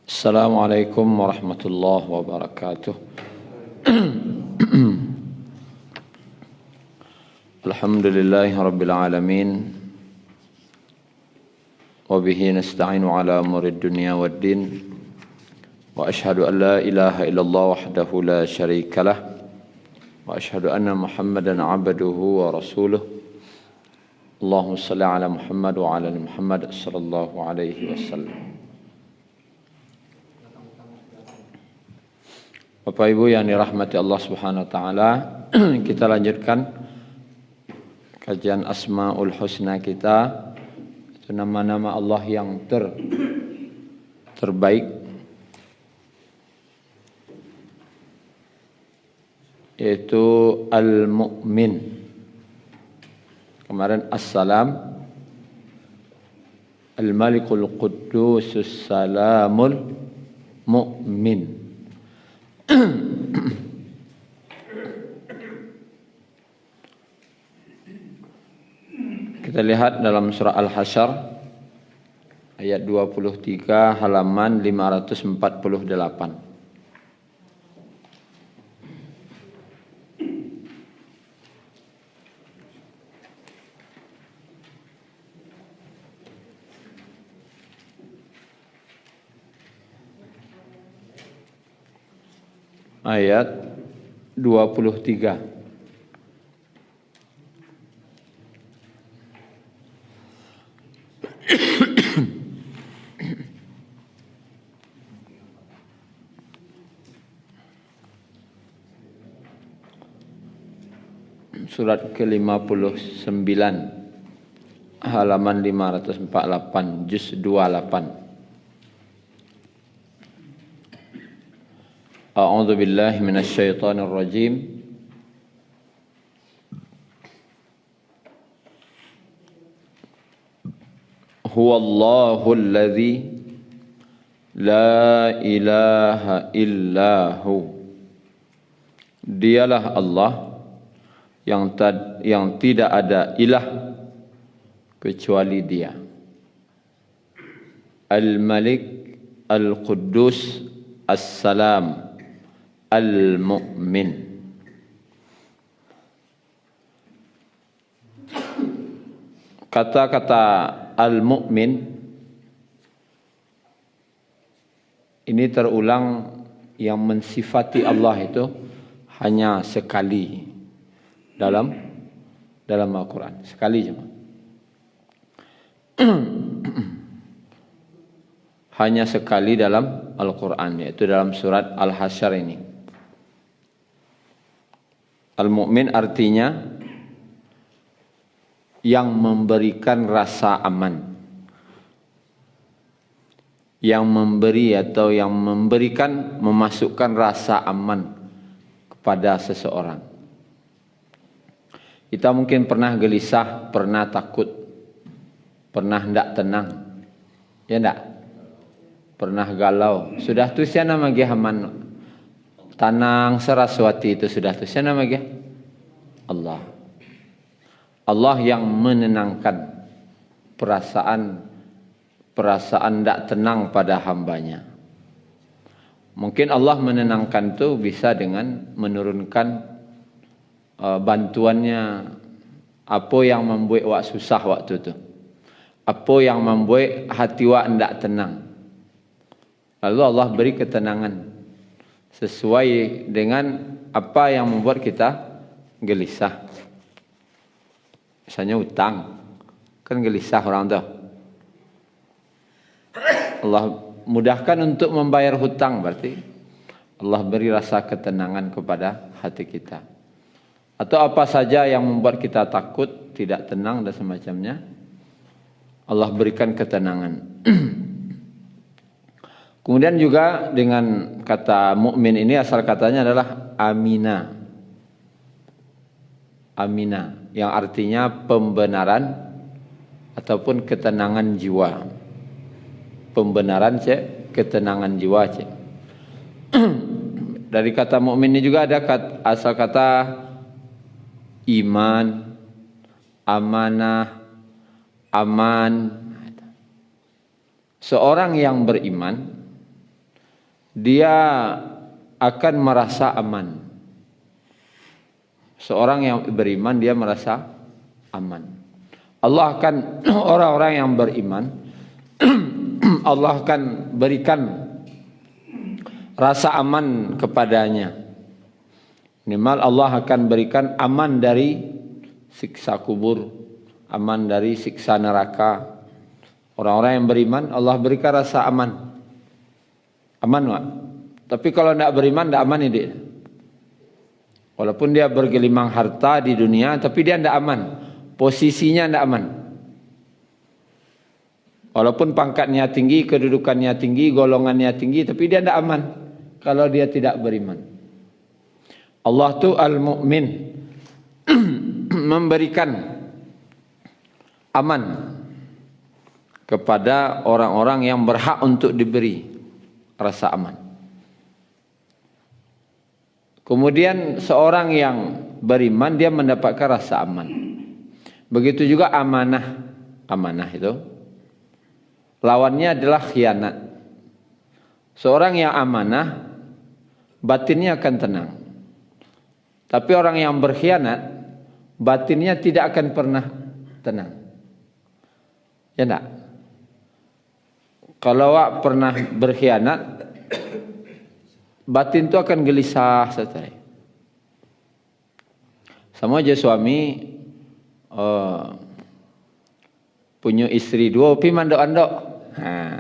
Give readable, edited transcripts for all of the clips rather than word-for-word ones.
Assalamualaikum warahmatullahi wabarakatuh. Alhamdulillahi rabbil alamin. Wa bihi nasta'inu ala umurid dunya waddin. Wa ashhadu an la ilaha illallah wahdahu la syarika lah. Wa ashhadu anna Muhammadan abduhu wa rasuluh. Allahumma salli ala Muhammad wa ala Muhammad sallallahu alaihi wasallam. Bapak Ibu yang dirahmati Allah Subhanahu wa taala, kita lanjutkan kajian Asmaul Husna kita. Itu nama-nama Allah yang terbaik, yaitu Al-Mu'min. Kemarin As-Salam, Al-Malikul Quddusus Salamul Mu'min. Kita lihat dalam surah Al-Hasyr ayat 23 halaman 548. Ayat 23. Surat ke-59 halaman 548 juz 28. A'udzu billahi minasy syaithanir rajim. Huwallahu alladzi la ilaha illahu. Dialah Allah yang tidak ada ilah kecuali Dia. Al-Malik, Al-Quddus, As-Salam, Al-Mu'min. Kata-kata Al-Mu'min ini terulang, yang mensifati Allah itu hanya sekali dalam Al-Quran. Sekali cuma. Hanya sekali dalam Al-Quran, yaitu dalam surat Al-Hasyr ini. Al-Mu'min artinya yang memberikan rasa aman, yang memberi atau yang memberikan, memasukkan rasa aman kepada seseorang. Kita mungkin pernah gelisah, pernah takut, pernah hendak tenang, ya enggak? Pernah galau. Sudah tu siapa nama dia haman tanang saraswati itu sudah tu siapa nama dia? Allah. Allah yang menenangkan perasaan tidak tenang pada hambanya. Mungkin Allah menenangkan itu bisa dengan menurunkan bantuannya. Apa yang membuat wak susah waktu itu? Apa yang membuat hati wak tidak tenang? Lalu Allah beri ketenangan sesuai dengan apa yang membuat kita gelisah. Misalnya utang, kan gelisah orang tu. Allah mudahkan untuk membayar hutang, berarti Allah beri rasa ketenangan kepada hati kita. Atau apa saja yang membuat kita takut, tidak tenang dan semacamnya, Allah berikan ketenangan. Kemudian juga dengan kata mukmin ini, asal katanya adalah amina. Amina, yang artinya pembenaran ataupun ketenangan jiwa. Pembenaran ketenangan jiwa Dari kata mukmin ini juga ada asal kata iman, amanah, aman. Seorang yang beriman dia akan merasa aman. Seorang yang beriman dia merasa aman. Allah akan orang-orang yang beriman Allah akan berikan rasa aman kepadanya. Minimal Allah akan berikan aman dari siksa kubur, aman dari siksa neraka. Orang-orang yang beriman Allah berikan rasa aman. Aman enggak? Tapi kalau tidak beriman tidak aman ini. Walaupun dia bergelimang harta di dunia tapi dia tidak aman. Posisinya tidak aman. Walaupun pangkatnya tinggi, kedudukannya tinggi, golongannya tinggi, tapi dia tidak aman kalau dia tidak beriman. Allah tu Al-Mu'min memberikan aman kepada orang-orang yang berhak untuk diberi rasa aman. Kemudian seorang yang beriman dia mendapatkan rasa aman. Begitu juga amanah. Amanah itu lawannya adalah khianat. Seorang yang amanah batinnya akan tenang. Tapi orang yang berkhianat batinnya tidak akan pernah tenang. Ya enggak? Kalau awak pernah berkhianat batin itu akan gelisah saja. Sama aja suami punya istri dua tapi mandok-andok.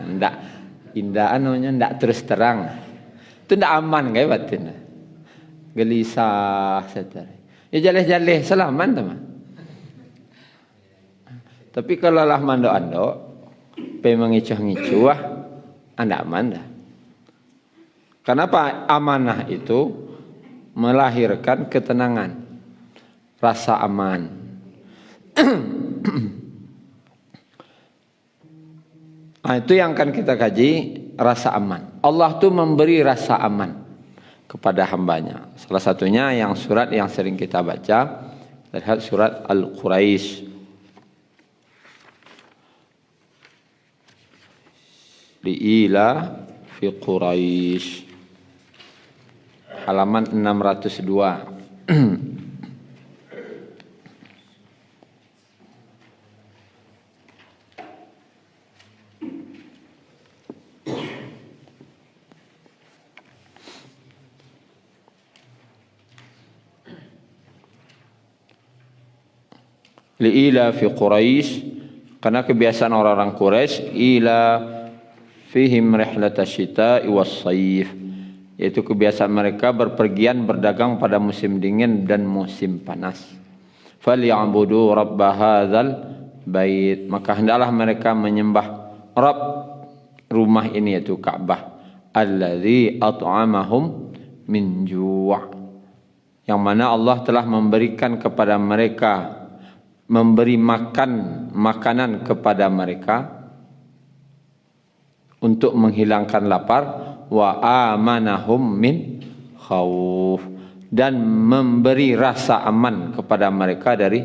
Ndak indah namanya ndak terus terang. Itu ndak aman kayak batin. Gelisah saja. Ya jaleh-jaleh selaman teman. Tapi kalau lah mandok-andok pe mengicuh-ngicuh ndak aman dah. Kenapa? Amanah itu melahirkan ketenangan, rasa aman. Nah, itu yang akan kita kaji, rasa aman. Allah tuh memberi rasa aman kepada hambanya. Salah satunya yang surat yang sering kita baca, lihat surat Al-Quraisy. Li'ila fi Quraisy. Halaman 602. Li'ila fi Quraisy, karena kebiasaan orang-orang Quraisy, ila fihim rihlata syita'i was-sayf, yaitu kebiasaan mereka berpergian berdagang pada musim dingin dan musim panas. Falya'budu rabb hadzal bait, maka hendaklah mereka menyembah Rabb rumah ini yaitu Ka'bah, allazi at'amahum min ju', yang mana Allah telah memberikan kepada mereka, memberi makanan kepada mereka untuk menghilangkan lapar, wa amanahum min khauf, dan memberi rasa aman kepada mereka dari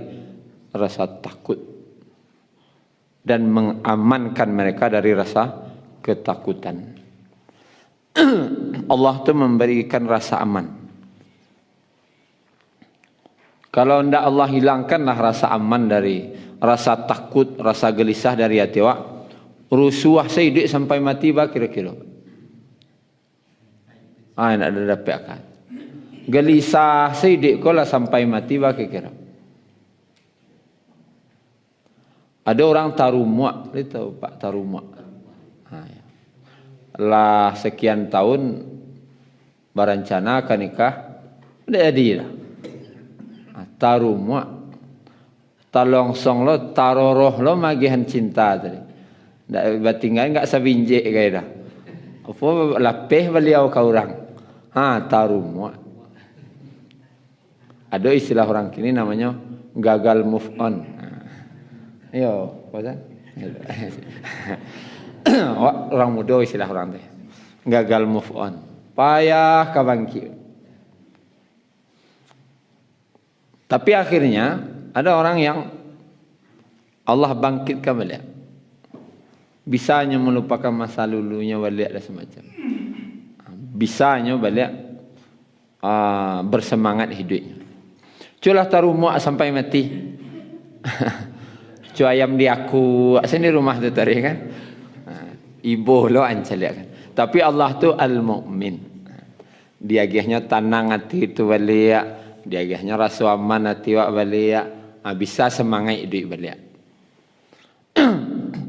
rasa takut, dan mengamankan mereka dari rasa ketakutan. Allah itu memberikan rasa aman. Kalau hendak Allah hilangkanlah rasa aman dari rasa takut, rasa gelisah dari hati awak, rusuh seidik sampai mati bah kira-kira. Nak ada dapat akal. Gelisah seidik kau lah sampai mati bah kira-kira. Ada orang tarumuak, dia tahu Pak tarumuak. Ya. Lah sekian tahun berencana akan nikah, udah jadi lah. Tarumuak, talongsong lo, taroroh lo magihan cinta tadi. Ndak batingan enggak sabinjek kayak dah. Apa lapeh beliau ka orang. Tarumuak. Ada istilah orang kini namanya gagal move on. Yo, apa orang muda istilah orang teh. Gagal move on. Payah kabangki. Tapi akhirnya ada orang yang Allah bangkitkan balik. Bisanya melupakan masa lalunya balik dan semacam. bisanya balik bersemangat hidupnya. Culah taruh muak sampai mati. Cu ayam di aku sini rumah tu tadi kan. Ibu lo ancaliak kan. Tapi Allah tu al-mu'min. Dia agihnya tenang hati tu balik. Dia agihnya rasa aman hati wak balik. Bisa semangat hidup balik.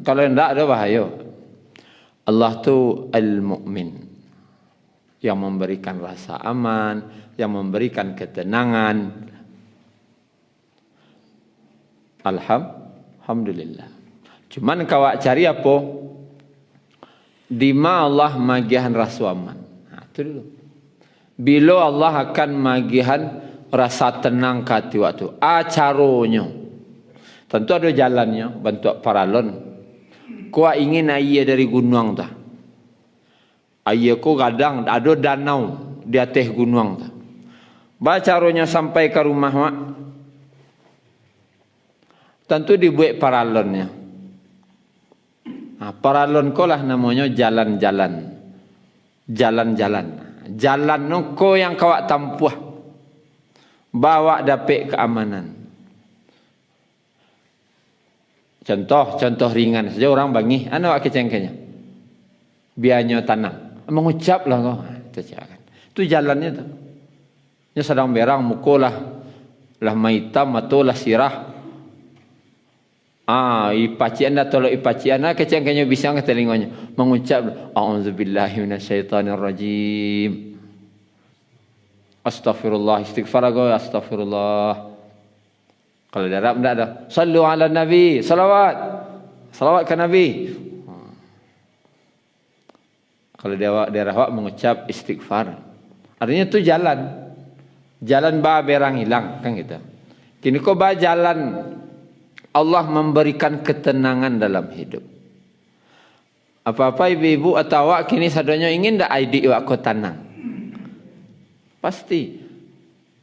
Kalau tidak ada bahaya. Allah tu al-mu'min. Yang memberikan rasa aman. Yang memberikan ketenangan. Alhamdulillah. Cuman kawak cari apa? Di ma Allah magihan rasa aman. Itu dulu. Bila Allah akan magihan rasa tenang ke hati waktu. Caronyo. Tentu ada jalannya. Bentuk paralon. Kau ingin air dari gunung tak? Air kau kadang ada danau di atas gunung tak? Bacaronya sampai ke rumah mak. Tentu dibuat paralonnya. Paralon ko lah namanya jalan-jalan. Jalan-jalan. Jalan no ko yang kawak tampuh. Bawa dapat keamanan. Contoh ringan saja orang bangih. Ana wak kecengkenya. Biarnya tanang. Mengucap lah kau. Itu jalannya tu. Nya sedang berang mukolah. Lah maitam atau lah sirah. Ipacian dah tolak ipacian lah kecengkenya bisa ke telinganya mengucap a'udzubillahi minasyaitonirrajim. Astaghfirullah, istighfar aku astaghfirullah. Kalau darab enggak ada. Sallu ala nabi, salawat. Salawat ke nabi. Kalau daerah awak mengucap istighfar. Artinya tu jalan. Jalan ba berang hilang kan gitu. Kini kau ba jalan Allah memberikan ketenangan dalam hidup. Apa-apa ibu-ibu atau awak kini sadanya ingin tak adik awak kau tenang? Pasti.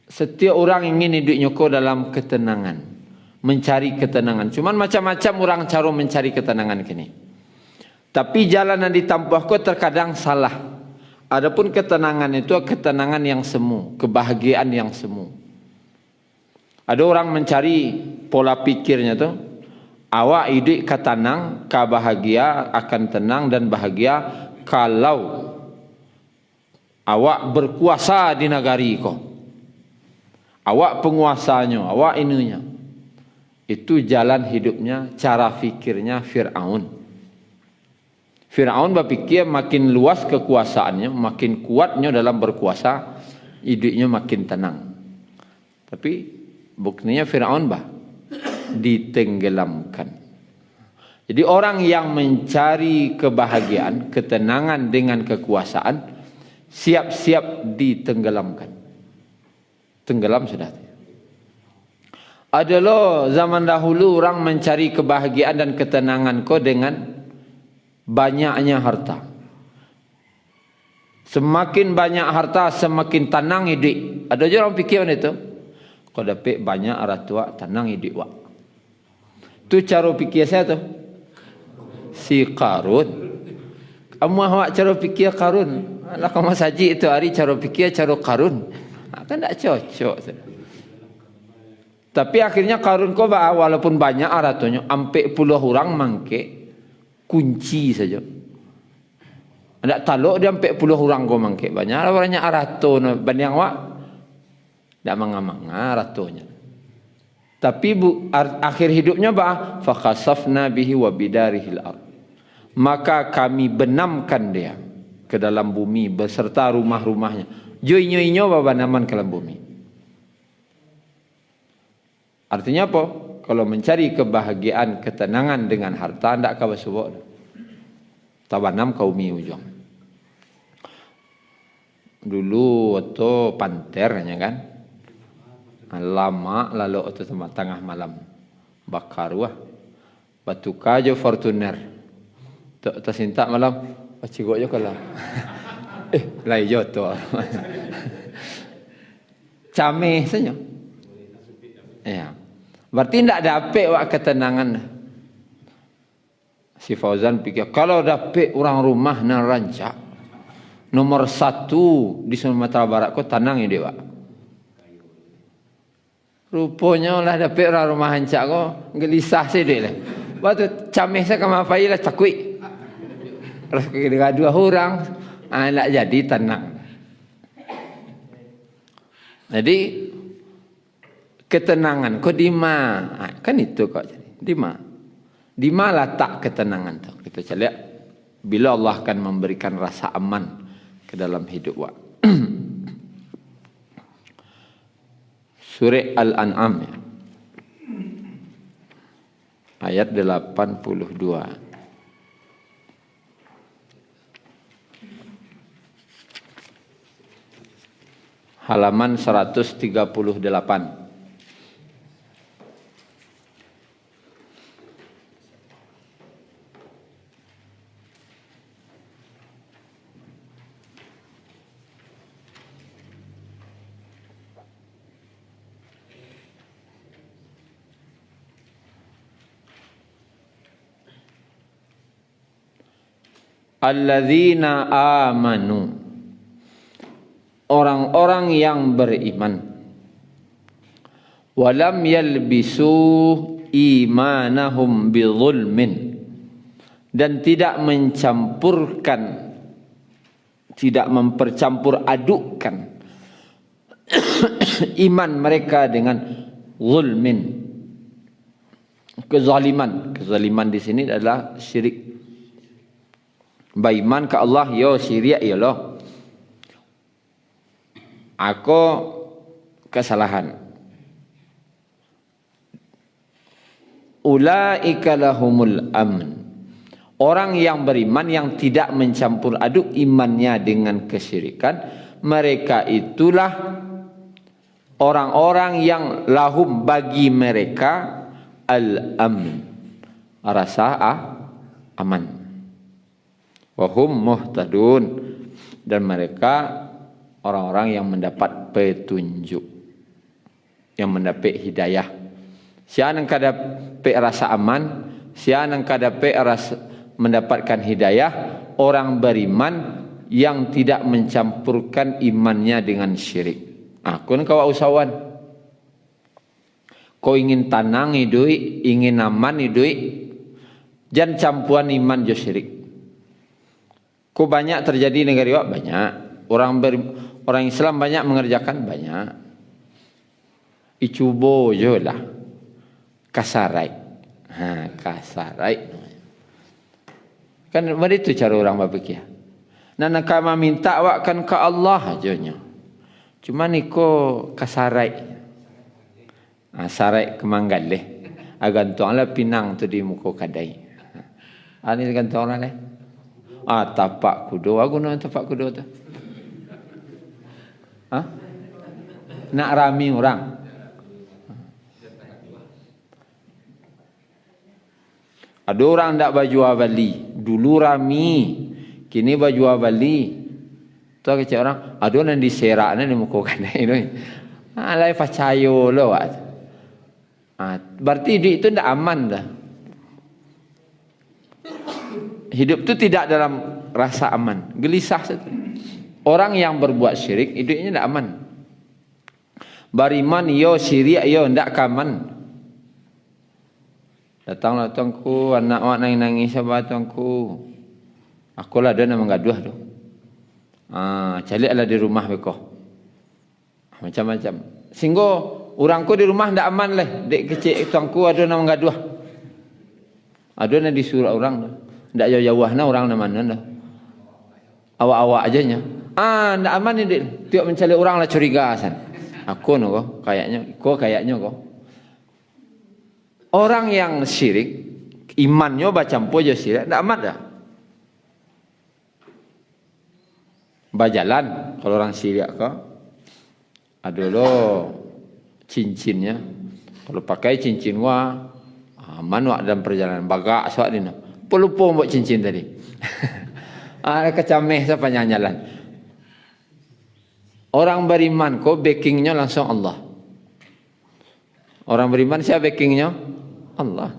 Setiap orang ingin hidupnya kau dalam ketenangan. Mencari ketenangan. Cuman macam-macam orang cara mencari ketenangan kini. Tapi jalan yang ditampuh kau terkadang salah. Adapun ketenangan itu ketenangan yang semu. Kebahagiaan yang semu. Ada orang mencari pola pikirnya tu. Awak hidup ke tenang, ke bahagia, akan tenang dan bahagia kalau awak berkuasa di negari kau. Awak penguasanya, awak ininya. Itu jalan hidupnya, cara fikirnya Fir'aun. Fir'aun berpikir makin luas kekuasaannya, makin kuatnya dalam berkuasa, hidupnya makin tenang. Tapi buktinya Fir'aun ditenggelamkan. Jadi orang yang mencari kebahagiaan, ketenangan dengan kekuasaan, siap-siap ditenggelamkan. Tenggelam sudah. Ada loh zaman dahulu orang mencari kebahagiaan dan ketenangan kau dengan banyaknya harta. Semakin banyak harta, semakin tenang hidup. Ada je orang fikir itu. Kau dapat banyak orang tua, tenang hidup wak. Tu cara fikir saya tu. Si Qarun. Kamu awak cara fikir Qarun. Lah kamu saji itu hari cara fikir cara Qarun. Kan tak cocok. Tapi akhirnya Qarun kau walaupun banyak aratunya, ampe puluh orang mangke kunci saja. Ada taluk dia ampe puluh orang kau mangke banyak. Banyak aratu banding awak. Tak manga-manga ratunya. Tapi akhir hidupnya fa khasafna bihi wa bidarihil ard. Maka kami benamkan dia ke dalam bumi beserta rumah-rumahnya. Joinyo-inyo babanaman ke dalam bumi. Artinya apa? Kalau mencari kebahagiaan, ketenangan dengan harta, tidak kau bersubuk. Tabanam kau mi ujung. Dulu waktu panternya kan. Lama lalu waktu tengah malam. Bakar wah. Batu kajo Fortuner. Tersintak malam. Pacigok je kalau. Lai joto. Cameh saja. Ya. Berarti tidak dapat wak ketenangan. Si Fauzan fikir kalau dapat orang rumah nan rancak, nomor 1 di Sumatera Barat ko tanang ya dewa. Rupanya lah dapat rumah hancak ko gelisah sih dia lah. Waktu camih saya kemapai lah takut. Terus kira 2 orang nak jadi tenang. Jadi ketenangan kau di mana? Kan itu kok jadi. Di mana? Di mana letak ketenangan tu? Kita lihat bila Allah akan memberikan rasa aman ke dalam hidup wa. Surah Al-An'am ayat 82. Halaman 138. Alladzina amanu, orang-orang yang beriman, walam yalbisu imanahum bizulmin, dan tidak mencampurkan, tidak mempercampur adukkan iman mereka dengan zulmin, kezaliman. Kezaliman di sini adalah syirik. Beriman ke Allah, yo syirik ya Allah. Aku kesalahan. Ulaika lahumul amn. Orang yang beriman yang tidak mencampur aduk imannya dengan kesyirikan, mereka itulah orang-orang yang lahum bagi mereka al-amn, rasa aman. Wahum muhtadun, dan mereka orang-orang yang mendapat petunjuk, yang mendapat hidayah. Siapa yang dapat rasa aman, siapa yang dapat rasa mendapatkan hidayah, orang beriman yang tidak mencampurkan imannya dengan syirik. Aku ni kau usahawan. Kau ingin tenang hidup, ingin aman hidup, jangan campuran iman jo syirik. Kau banyak terjadi negara iwak, banyak. Orang Islam banyak mengerjakan, banyak. Icubo je lah. Kasarai. Kasarai. Kan begitu cara orang berfikir. Nana kama minta awak kan ke Allah aja nya. Cuma ni ko kasarai. Sarai kemanggaleh. Gantung lah pinang tu di muka kadai. Ani gantung lah leh. Tapak kudo. Aku nak tapak kudo tu. Nak rami orang. Ada orang tak baju abali. Dulu rami. Kini baju abali. Tu kecik orang. Ada orang diserak ni muka kadai ni. Alai percaya lo. Berarti hidup itu tidak aman dah. Hidup itu tidak dalam rasa aman. Gelisah saja. Orang yang berbuat syirik, hidupnya tidak aman. Beriman, yo syirik, yo tidak aman. Datanglah tuanku, anak awak nangis sahabat tuanku. Akulah dia nak mengaduh tu. Caliklah di rumah beko. Macam-macam. Sehingga orangku di rumah tidak aman lah. Dek kecil tuanku ada nak mengaduh. Ada nak disuruh orang tu. Tak jauh-jauh na orang na mana dah. Awak-awak aja nya. Ndak aman ni dik. Tiap mencari orang lah curiga san. Aku no kok kayaknya kok. Orang yang syirik, imannya bercampur je syirik, ndak aman dah. Berjalan kalau orang syirik kok. Ada lo cincinnya. Kalau pakai cincin aman wak dalam perjalanan bagak swat ni. Pelupa buat cincin tadi. Kecameh sepanjang jalan. Orang beriman kok backingnya langsung Allah. Orang beriman siapa backingnya? Allah.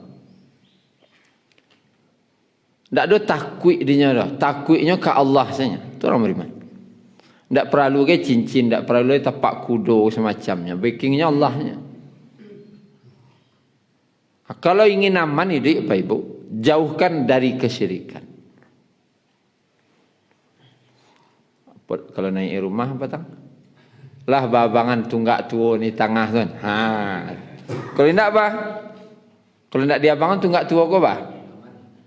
Tak ada takut dia dah. Takutnya ke Allah saja. Itu orang beriman. Tidak perlu ke cincin, tidak perlu ke tapak kudo semacamnya. Backingnya Allahnya. Kalau ingin aman hidup Pak Ibu, jauhkan dari kesyirikan. Kalau naik rumah apa tang? Lah babangan tunggak tua ni tengah tuan. Ha. Kalau tidak apa? Kalau tidak dia bangun tunggak tua kau apa?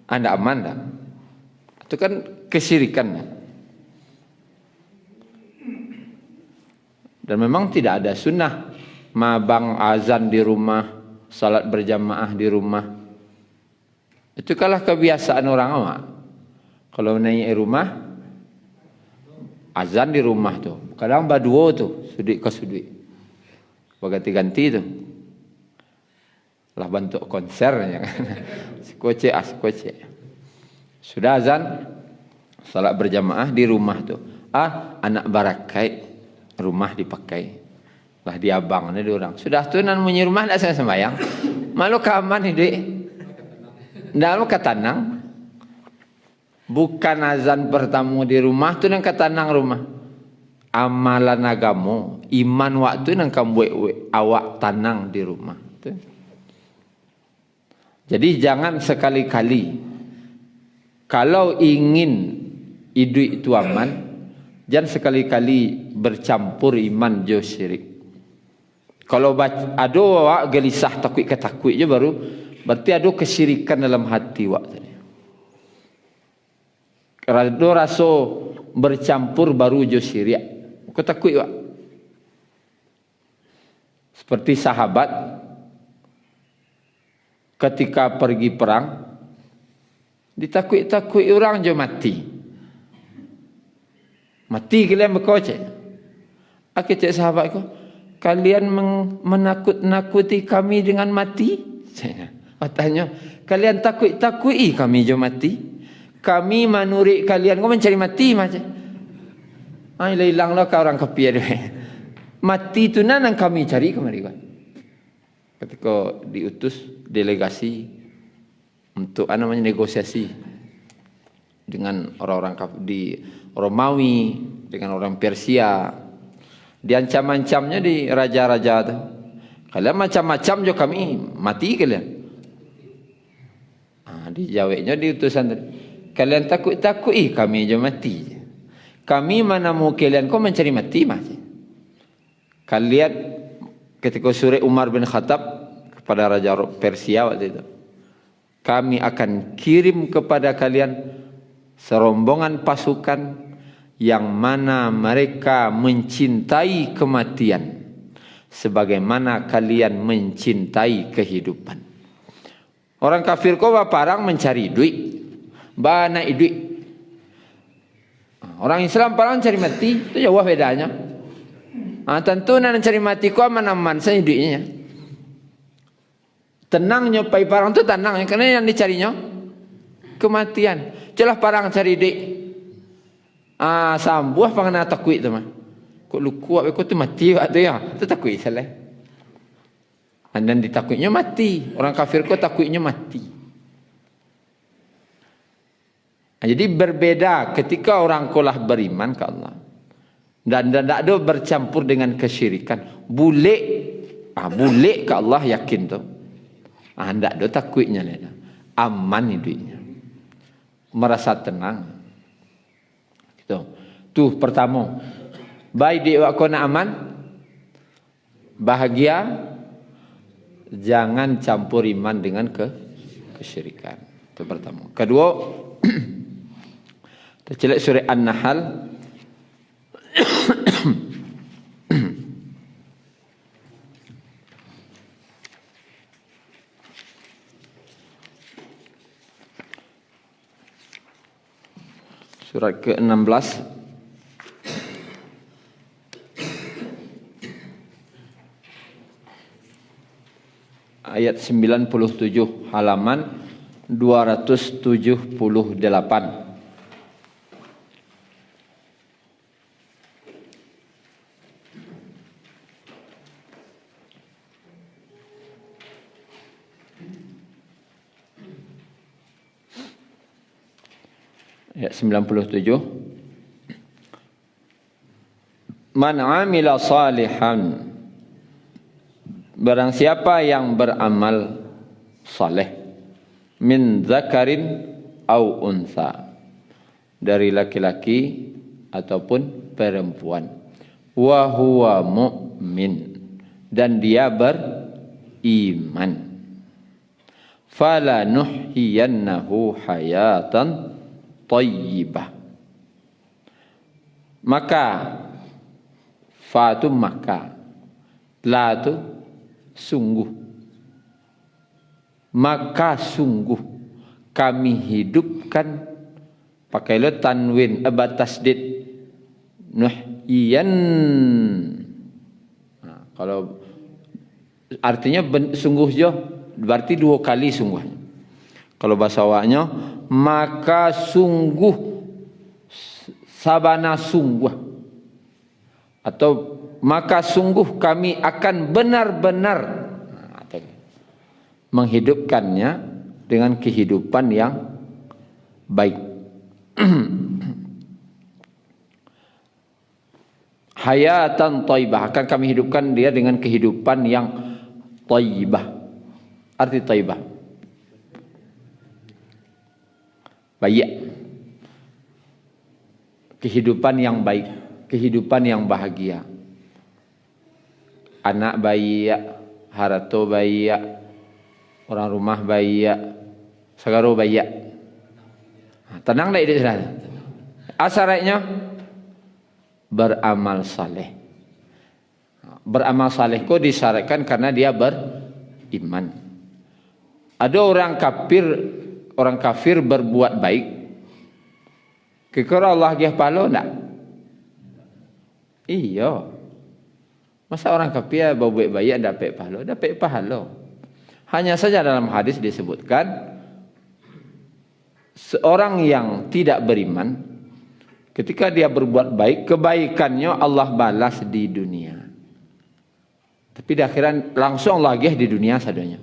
Anda aman tak? Itu kan kesyirikan. Dan memang tidak ada sunnah mabang azan di rumah, salat berjamaah di rumah. Itu kalah kebiasaan orang awak. Kalau naik rumah, azan di rumah tu. Kadang baduo tu, sudut ke sudut. Berganti-ganti tu. Lah bentuk konsernya kan. Sekoce. Sudah azan, salat berjamaah di rumah tu. Anak barakai. Rumah dipakai lah dia abang ni orang sudah tu nan munyi rumah tak saya sembahyang malu keaman ni dek dalam ketanang bukan azan pertama di rumah tu nang ketanang rumah amalan agama iman waktu nang kamu awak tanang di rumah tu. Jadi jangan sekali-kali kalau ingin hidup itu aman jangan sekali-kali bercampur iman jo syirik. Kalau ada awak gelisah takut je baru berarti ada kesyirikan dalam hati awak tadi. Kalau rasa bercampur baru jo syirik. Kau takut awak. Seperti sahabat ketika pergi perang ditakut-takut orang jo mati. Mati kalian berkocek. Aku cek sahabatku, kalian menakut-nakuti kami dengan mati? Katanya, kalian takut-takui kami jo mati. Kami menurik kalian, kau mencari mati macam. Hilanglah kau orang kafir. Mati tu nan kami cari kemari kan. Ketika diutus delegasi untuk negosiasi dengan orang-orang di Romawi dengan orang Persia, diancam-ancamnya di raja-raja tu. Kalian macam-macam jo kami mati kalian. Dijawabnya di utusan tadi. Kalian takut-takut kami jo mati. Kami mana mau kalian kau mencari mati macam. Kalian ketika surat Umar bin Khattab kepada raja Persia waktu itu. Kami akan kirim kepada kalian serombongan pasukan yang mana mereka mencintai kematian sebagaimana kalian mencintai kehidupan. Orang kafir kau parang mencari duit, banyak duit. Orang Islam parang cari mati, itu jauh bedanya. Tentu nak cari mati kau aman-aman saja duitnya. Tenangnya pai parang tu tenang, karena yang dicarinya kematian. Celah parang cari dek. Sambuah pangana takut tu mah. Kok lu kuat kau tu mati waktu tu ya. Tu takut salah. Dan ditakutnya mati. Orang kafir kau takutnya mati. Jadi berbeda ketika orang kolah beriman ke Allah. Dan tidak ada bercampur dengan kesyirikan. Boleh ke Allah yakin tu. Tidak ada takutnya. Aman hidupnya. Merasa tenang. Gitu. Tuh pertama. Baik di waktu nak aman. Bahagia. Jangan campur iman dengan kesyirikan. Itu pertama. Kedua. Tercelak surah An-Nahl. Surat ke-16 ayat 97 halaman 278. Ayat 97. Man amila salihan, barang siapa yang beramal saleh, min zakarin au unsa, dari laki-laki ataupun perempuan, wa huwa mu'min, dan dia beriman, fala nuhyiyannahu hayatan thayyibah. Maka fa tu maka, la tu sungguh, maka sungguh kami hidupkan, pakai lo tanwin abat tasdid, nuhyiyan. Nah, kalau artinya sungguh jo, berarti dua kali sungguhnya. Kalau bahasa awaknya, maka sungguh, sabana sungguh, atau maka sungguh kami akan benar-benar menghidupkannya dengan kehidupan yang baik. Hayatan thayyibah, akan kami hidupkan dia dengan kehidupan yang thayyibah. Arti thayyibah, baik, kehidupan yang baik, kehidupan yang bahagia. Anak baik, harato baik, orang rumah baik, segaro baik. Tenang dah hidup saudara. Asyaratnya beramal saleh. Beramal saleh kok disyaratkan karena dia beriman. Ada orang kafir berbuat baik, kira Allah dia pahala enggak? Iya. Masa orang kafir berbuat baik dapat pahala? Dapat pahala. Hanya saja dalam hadis disebutkan, seorang yang tidak beriman, ketika dia berbuat baik, kebaikannya Allah balas di dunia. Tapi di akhirat langsung lagi di dunia sadanya.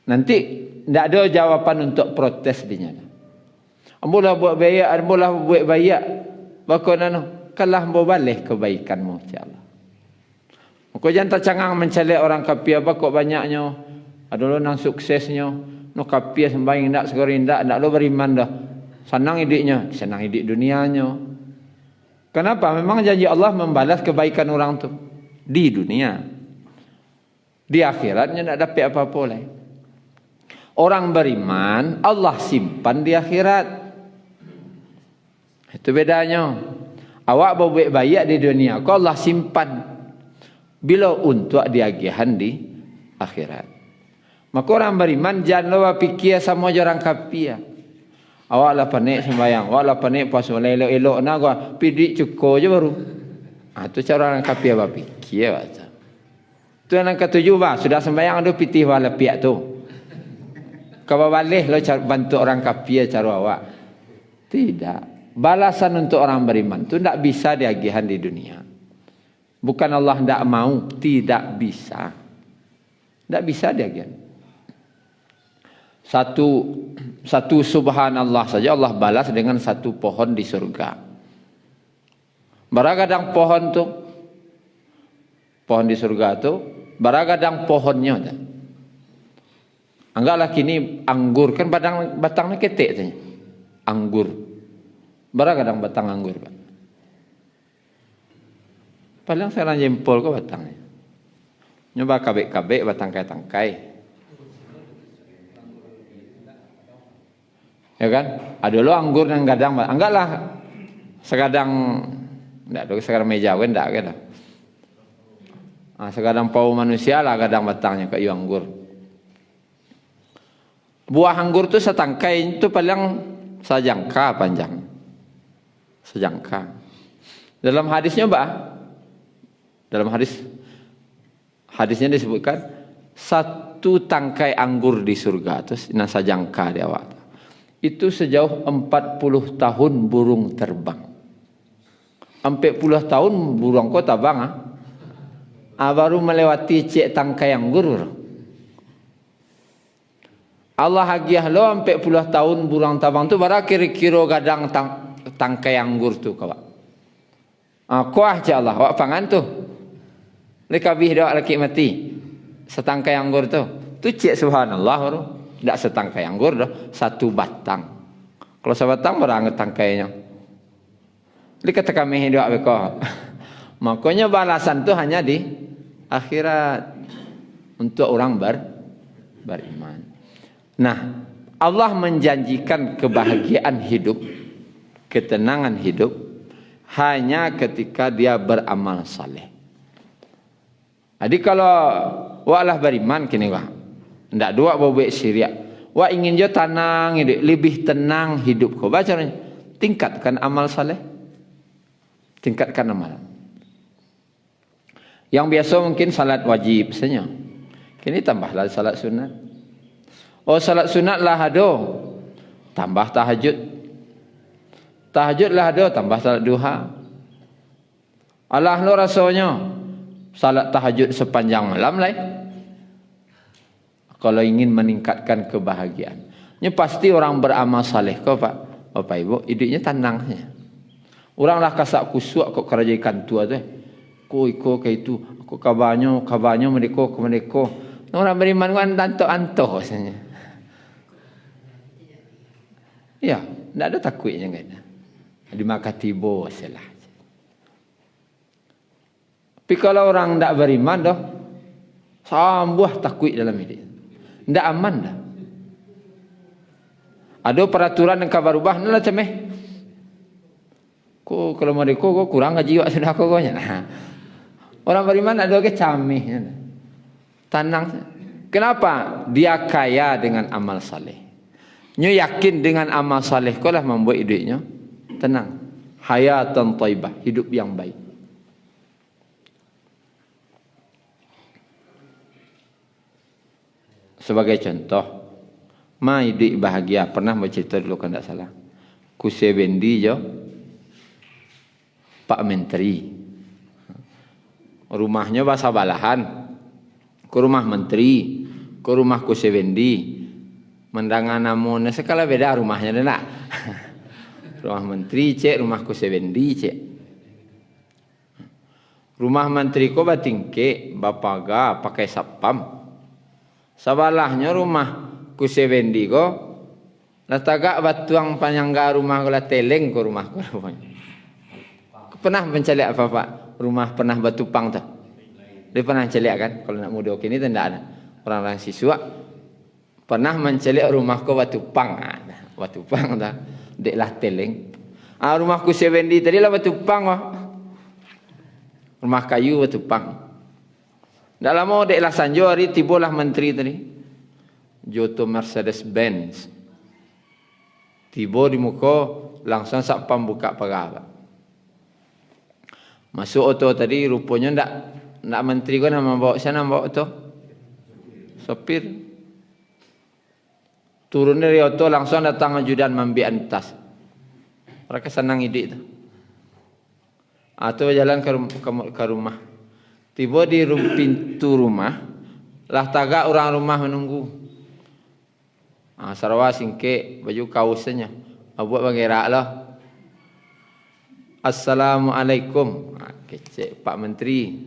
Nanti tidak ada jawaban untuk protes dinya. Ambolah buat baik, ambolah buat baik, bakonano kalah mau balik kebaikanmu insyaallah. Kau jangan tercangang mencela orang kafir apa kok banyaknya. Ada lo nang suksesnya, no kafir sembahyang ndak segori ndak lo beriman dah. Senang hidupnya, senang hidup dunianya. Kenapa? Memang janji Allah membalas kebaikan orang tu di dunia. Di akhiratnya tidak dapat apa-apa lagi. Orang beriman Allah simpan di akhirat. Itu bedanya. Awak berbuat baik di dunia, kau Allah simpan bila untuk diagihan di akhirat. Maka orang beriman jangan lupa fikir sama orang kafir. Awak lah panik sembahyang, awak lah panik puasa elok-elok nak gua pidik cukup je baru. Tu cara orang kafir berfikir baca. Tu yang ketujuh bah, sudah sembahyang ada pitih wala piak tu. Kau balik lo bantu orang kafir cara awak. Tidak. Balasan untuk orang beriman tu tidak bisa diagihan di dunia. Bukan Allah tidak mau, tidak bisa. Tidak bisa diagihan. Satu subhanallah saja Allah balas dengan satu pohon di surga. Baragadang pohon tu, pohon di surga tu, baragadang pohonnya ada. Anggaplah kini anggur, kan batangnya ketek saja. Anggur. Baragadang batang anggur, Pak. Paling saya jempol ke batangnya. Nyoba kabek-kabek batang tangkai. Ya kan? Ada lo anggur yang gadang, anggaplah segadang, enggak ada segadang meja kan enggak kan. Segadang pau manusia lah gadang batangnya kayak anggur. Buah anggur tu setangkai itu paling sejangka panjang. Sejangka. Dalam hadisnya dalam hadisnya disebutkan satu tangkai anggur di surga terus nasa jangka di awak. Itu sejauh 40 tahun burung terbang. 40 tahun burung kau terbang baru melewati cek tangkai anggur. Allah hadiah lo 40 tahun burung terbang tu baru kira-kira gadang tangkai anggur tu kawan. Kuah je Allah, awak pangan tu. Lekabih doa laki mati. Setangkai anggur tu. Tu cik subhanallah tu. Tak setangkai anggur dah, satu batang. Kalau sebatang berang tangkainya. Dia kata kami doa beko. Makanya balasan tu hanya di akhirat untuk orang beriman. Nah, Allah menjanjikan kebahagiaan hidup, ketenangan hidup hanya ketika dia beramal saleh. Jadi kalau walah beriman kini wah, ndak dua bobek syariat. Wah ingin jo tenang hidup, lebih tenang hidup kau baca tingkatkan amal saleh. Tingkatkan amal. Yang biasa mungkin salat wajib saja. Kini tambahlah salat sunat. Oh salat sunat lah ada. Tambah tahajud. Tahajud lah ada, tambah salat duha. Allah lo rasanya salat tahajud sepanjang malam lah. Kalau ingin meningkatkan kebahagiaan. Ini pasti orang beramal saleh kau Pak. Bapak Ibu, hidupnya tenangnya. Orang lah kasak kusuk kok kerajaan tua tu. Ko iko ke itu, aku kabarnya mereka ke mereka. Orang beriman kan anto rasanya. Ya, tidak ada takutnya kan. Di makatibo salah. Tapi kalau orang tidak beriman dah, sambuh takut dalam hidup. Tidak aman dah. Ada peraturan yang kabar ubah, nak cemeh. Ko kalau mereka ko kurang ngaji wak sudah ko nya. Orang beriman ada ke camih. Tenang. Kenapa? Dia kaya dengan amal saleh. Nyo yakin dengan amal saleh ko lah membuat hidupnya tenang. Hayatan thayyibah, hidup yang baik. Sebagai contoh, hidup bahagia. Pernah bercerita dulu kan tak salah. Kusebendi jo Pak Menteri. Rumahnya bahasa balahan. Ke rumah menteri, ke rumah Kusebendi. Mendangan namanya sekala beda rumahnya dah. Rumah menteri cek, rumah Kusebendi cek. Rumah menteri ko batingke, bapaga pakai sapam. Sabalahnya rumah Kusebendi ko latagak batuang panyangga rumah ko teleng ko rumah ko rupanya. Pernah mencari apa Pak? Rumah pernah batu pang tu. Dia pernah celiak kan? Kalau nak muda kini tu tidak ada. Orang-orang siswa pernah menceliak rumahku batu pang. Batu pang dah. Dek lah teleng. Rumahku Kusebendi tadi lah batu pang. Rumah kayu batu pang. Tak lama dek lah sanjo hari tibalah menteri tadi. Joto Mercedes Benz. Tiba di muka langsung sapam buka pagar. Masuk auto tadi rupanya ndak menteri ko nama bawa sana bawa auto. Sopir. Turun dari auto langsung datang ajudan membian tas. Mereka senang ide itu. Atau jalan ke rumah. Tiba di pintu rumah, lah tagak orang rumah menunggu. Sarwa singke baju kaosnya. Buat bergerak lah. Assalamualaikum. Kecek Pak Menteri.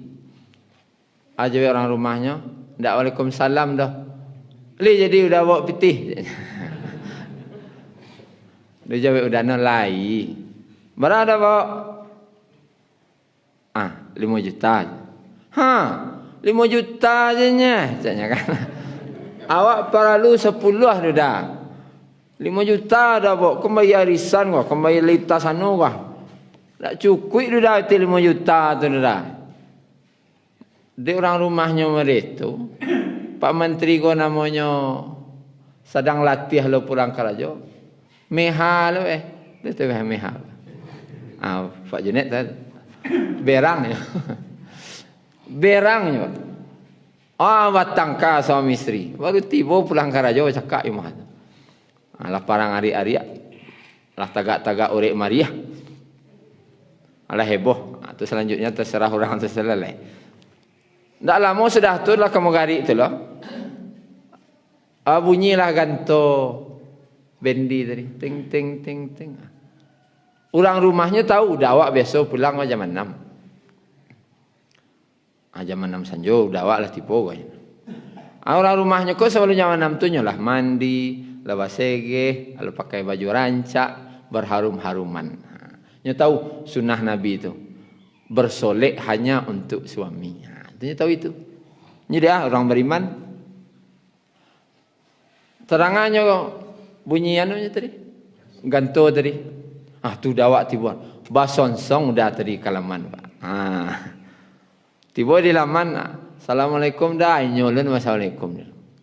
Aja orang rumahnya. Tak waalaikumsalam dah. Li jadi udah bawa pitih. Dia jawab udah nolai. Berapa bawa? 5 juta. 5 juta aja nya. Caknya kan. Awak perlu 10 dah. 5 juta dah bawa. Kembali arisan kau. Kembali litas anu kau. Tak cukup dah itu 5 juta tu dah. Dia orang rumahnya mereka tu. Pak Menteri ko namanya sedang latih lo pulang keraja. Meha lo Dia tu meha. Pak Junet tu. Berangnya. Berangnya. Batangka suami isteri. Baru tiba pulang keraja cakap imah. Lah parang hari-hari. Lah tagak-tagak urek Maria. Alah heboh. Itu selanjutnya terserah orang terserah. Tak lama sudah tu lah kamu garik tu lah. Bunyilah ganto bendi tadi. Ting ting ting ting. Orang rumahnya tahu udah awak besok pulang jam 6. Jam 6 sanjo udah awak lah tipu kan. Orang rumahnya kok selalu jam 6 tu nyolah mandi, lepas sege, lalu pakai baju rancak, berharum-haruman. Nya tahu sunnah Nabi itu. Bersolek hanya untuk suami. Dia tahu itu. Jadi orang beriman. Terangannya bunyi anunya tadi. Ganto tadi. Tu dawak tibuan. Basonsong dah tadi kalaman, Pak. Tiba di laman, Assalamualaikum dah, nyolon wassalamualaikum.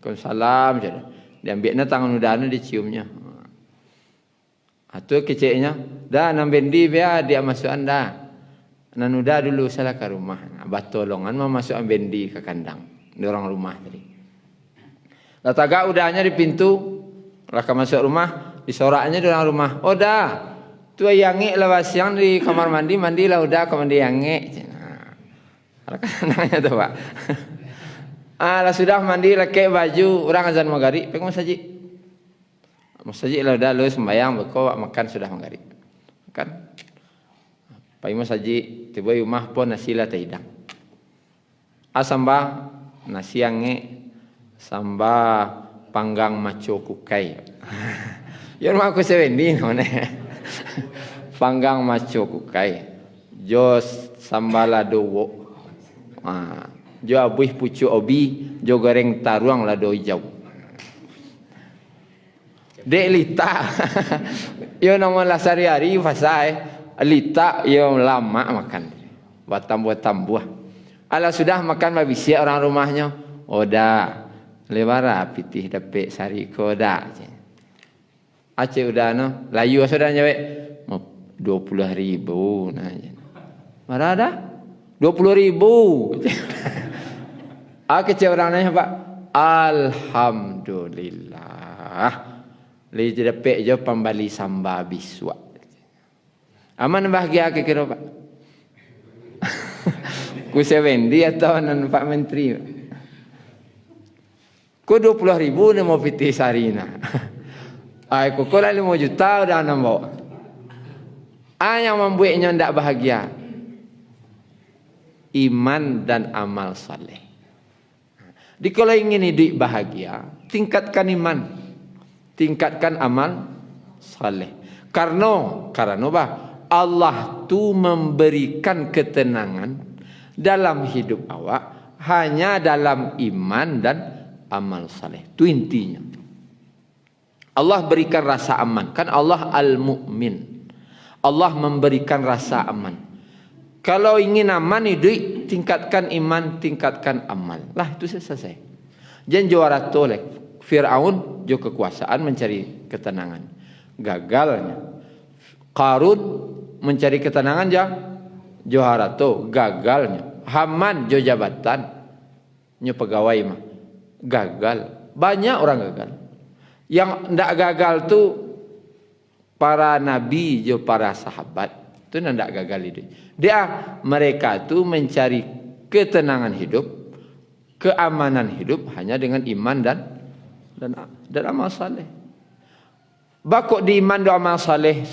Waalaikumsalam. Diambilnya tangan udahnya diciumnya. Tu keceknya, dah nambendi biar dia masuk anda. Nanuda dulu salah ke rumah. Batolongan mau masuk bendi ke kandang. Di orang rumah tadi. Lataga udahnya di pintu. Laka masuk rumah, disoraknya di orang rumah. Oh dah. Tu yangi lepas siang di kamar mandi, mandilah udah ke mandi yangi. Nanya tu Pak. Lah sudah mandi laki baju orang azan maghrib pengen masjid. Masjid lah udah lu sembahyang beko makan sudah maghrib. Makan. Pai masjid tiba rumah pun nasi lah tidak. Asamba nasi yange samba panggang maco kukai. Ya rumah aku sewendi none. Panggang maco kukai. Jos sambala dowo. Jo abuih pucu obi, jo goreng taruang lado hijau. Dek lita. Yo nama lah sehari-hari fasai. Lita yo lama makan. Buat-buah. Ala sudah makan babisi orang rumahnya. Oda. Lewara pitih dapet sari koda. Aceh udah no. Layu sudah nyawek. 20.000 nanya. Marah dah? 20.000. Kecil orang nanya Pak. Alhamdulillah. Li dapet je pembali samba biswa. Aman bahagia kira Pak. Ku sewendi atau nan Pak Menteri. Ku 20.000 ni mau pitih sarina. Ku kola 5 juta udah nambah. Yang membuatnya tidak bahagia. Iman dan amal saleh. Di kalau ingin hidup bahagia, tingkatkan iman, tingkatkan amal saleh. Karena Allah tu memberikan ketenangan dalam hidup awak hanya dalam iman dan amal saleh. Itu intinya. Allah berikan rasa aman. Kan Allah al-mu'min. Allah memberikan rasa aman. Kalau ingin aman hidup, tingkatkan iman, tingkatkan amal. Lah itu selesai. Jangan juara tolek. Fir'aun jo kekuasaan mencari ketenangan. Gagalnya. Qarun mencari ketenangan juara to gagalnya. Haman jo jabatan nyo pegawai mah gagal. Banyak orang gagal. Yang ndak gagal tu para nabi jo para sahabat tu ndak gagal hidup. Mereka tu mencari ketenangan hidup, keamanan hidup hanya dengan iman dan amal saleh. Bakok di iman dan amal saleh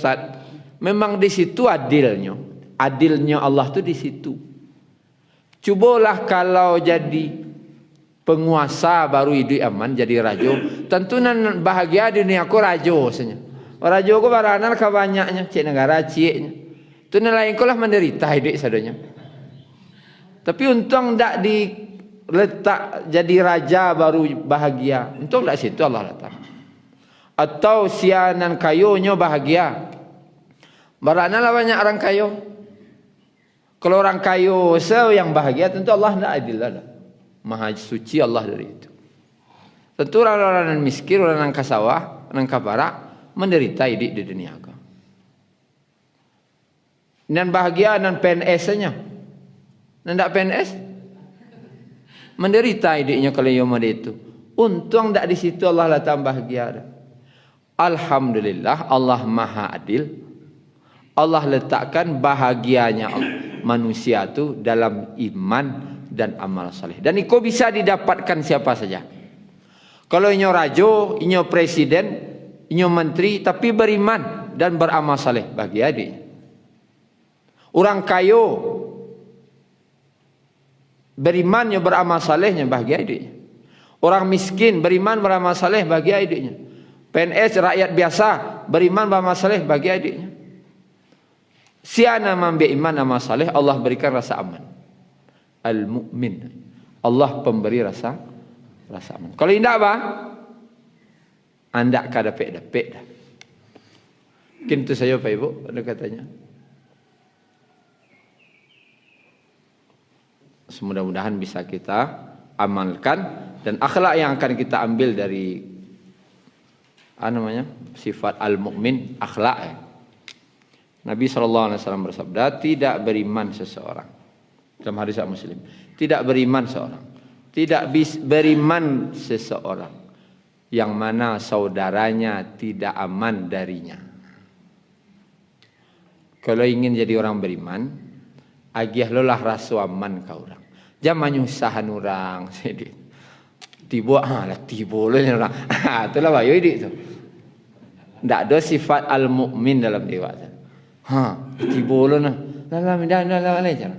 memang di situ adilnya. Adilnya Allah tu di situ. Cubalah kalau jadi penguasa baru hidup aman jadi raja, tentu nan bahagia dunia aku raja sebenarnya. Raja aku baranan kabanyaknya, cik negara ciknya. Tu nelayan kau lah menderita hidup sadonya. Tapi untung tak diletak jadi raja baru bahagia. Untung tak situ Allah letak. Atau sianan kayunya bahagia. Barana lah banyak orang kayu. Kalau orang kayu yang bahagia tentu Allah tidak adil lah. Maha suci Allah dari itu. Tentu orang-orang miskin, orang kasawah, orang kabarak menderita hidup di dunia agama. Dan bahagia dan PNS-nya. Dan tak PNS menderita hidupnya kalau yang itu. Untung tak di situ Allah letak bahagia. Alhamdulillah Allah Maha Adil. Allah letakkan bahagianya manusia itu dalam iman dan amal saleh. Dan itu bisa didapatkan siapa saja. Kalau inyo rajo, inyo presiden, inyo menteri tapi beriman dan beramal saleh, bahagia dia. Orang kayo berimannya beramal salehnya bahagia hidupnya. Orang miskin beriman beramal saleh bahagia hidupnya. PNS rakyat biasa beriman beramal saleh bahagia hidupnya. Siapa yang beriman amal saleh Allah berikan rasa aman. Al-mu'min, Allah pemberi rasa aman. Kalau tidak apa? Anda kada dapet dah. Mungkin itu saya Pak Ibu ada katanya. Semudah-mudahan bisa kita amalkan dan akhlak yang akan kita ambil dari sifat al-mu'min, akhlak ya. Nabi SAW bersabda, tidak beriman seseorang dalam hadis Muslim, tidak beriman seseorang yang mana saudaranya tidak aman darinya. Kalau ingin jadi orang beriman, agih lo lah rasu aman kau orang. Jangan menyusahkan orang. Tiba lo orang. Itulah bayu ini tu. Tidak ada sifat al-mu'min dalam dewa. Tiba lo nah. Dalam aja.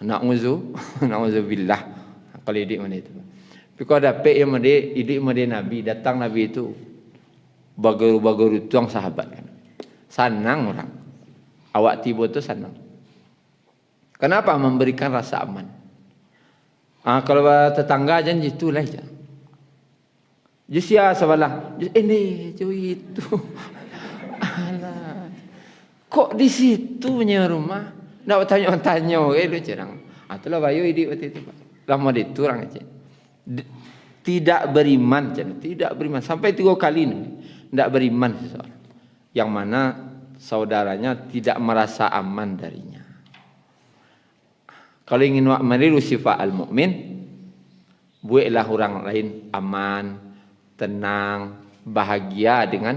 Na'udzu billah. Kalau idik mana itu. Tapi kalau ada pe yang idik mana Nabi, datang Nabi itu bagus tuang sahabat kan. Senang orang. Awak tiba tu senang. Kenapa? Memberikan rasa aman. Kalau tetangga janji itulah aja. Jusia sebelah. Ini itu. Alah. Kok di situ punya rumah? Nak tanya lu cerang. Itulah bayu idik waktu itu Pak. Lama diturang aja. Tidak beriman, tidak beriman sampai 3 kali ini. Tidak beriman seseorang yang mana saudaranya tidak merasa aman darinya. Kalau ingin meniru sifat al-mu'min, buatlah orang lain aman, tenang, bahagia dengan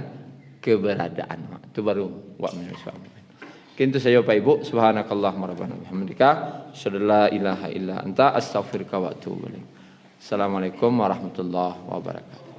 keberadaan. Itu baru buat meniru sifat al-mu'min. Kintu saya Pak Ibu, subhanakallahumma rabbana bihamdika, asyhadu an la ilaha illa anta, astaghfiruka wa atubu ilaik. Assalamualaikum warahmatullahi wabarakatuh.